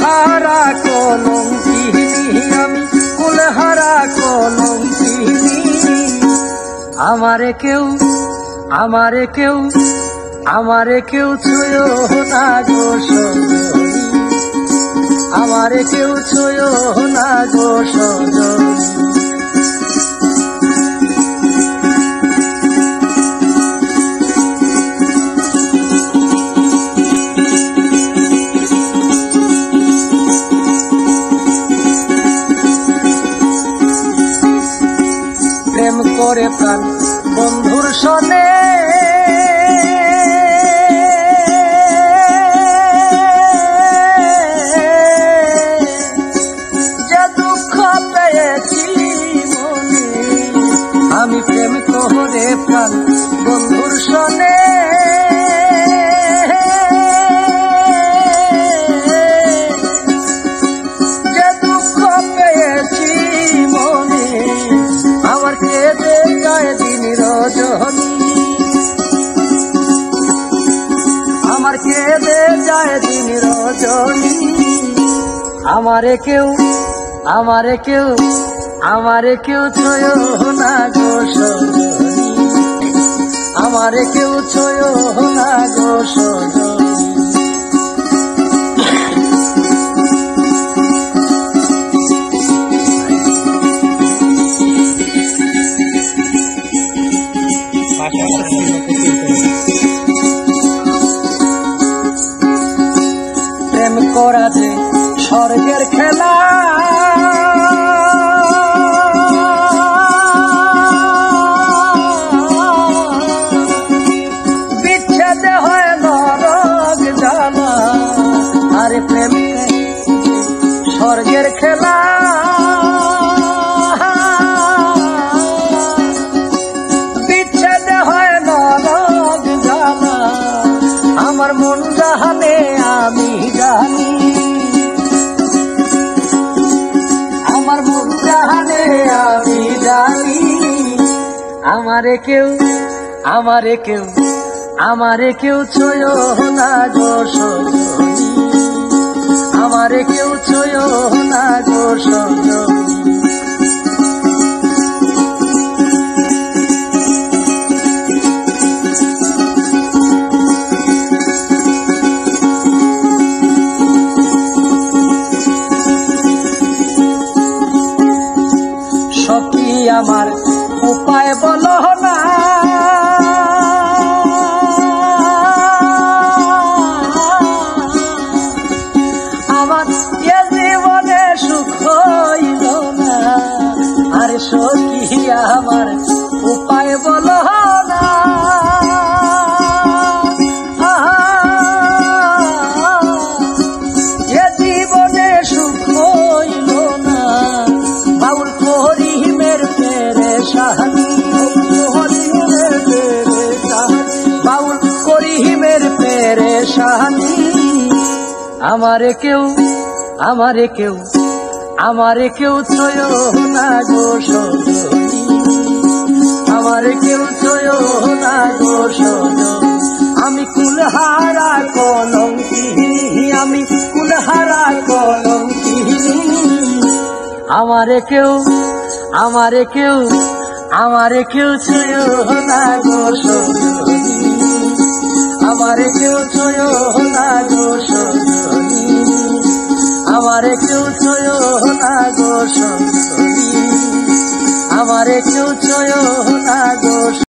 কুলহারা কলঙ্কিনী, আমি কুলহারা কলঙ্কিনী। আমারে কেউ আমারে কেউ আমারে কেউ ছুঁয়ো না গো সজনী, আমারে কেউ ছুঁয়ো না গো সজনী। প্রেম করে প্রাণ বন্ধুর সনে, যে দুঃখ পেয়েছি মনে, আমি প্রেম করে প্রাণ বন্ধুর সনে। যে দুঃখ পেয়েছি মনে, আমার কেঁদে যায় দিন রজনী, আমার কেঁদে যায় দিন রজনী। আমারে কেউ আমারে কেউ আমারে কেউ ছুঁয়ো না গো সজনী, আমারে কেউ ছুঁয়ো না গো সজনী। প্রেম করা যে স্বর্গের খেলা, বিচ্ছেদে হয় নরক জ্বালা। আরে প্রেম স্বর্গের খেলা, বিচ্ছেদে হয় নরক জ্বালা। আমার মন জানে আমি জানি, আমার মন জানে আমি জানি। আমারে কেউ আমারে কেউ আমারে কেউ ছুঁয়ো না গো সজনী, আমারে কেউ ছুঁয়ো না গো সজনী। সখী আমার উপায় বলো না, আমার এ জীবনে সুখ হইল না। আরে সখী আমার উপায় বলো না, এ জীবনে সুখ হইল না। বাউল করিমের পেরেশানি, বাউল করিমের পেরেশানি। আমারে কেউ আমারে কেউ আমারে কেউ ছুঁয়ো না গো সজনী, আমারে কেউ ছুঁয়ো না গো সজনী। আমি কুলহারা কলঙ্কিনী, আমি কুলহারা কলঙ্কিনী। আমারে কেউ আমারে কেউ আমারে কেউ ছুঁয়ো না গো সজনী, আমারে কেউ ছুঁয়ো না গো সজনী, আমারে কেউ ছুঁয়ো না গো সজনী, আমারে কেউ ছুঁয়ো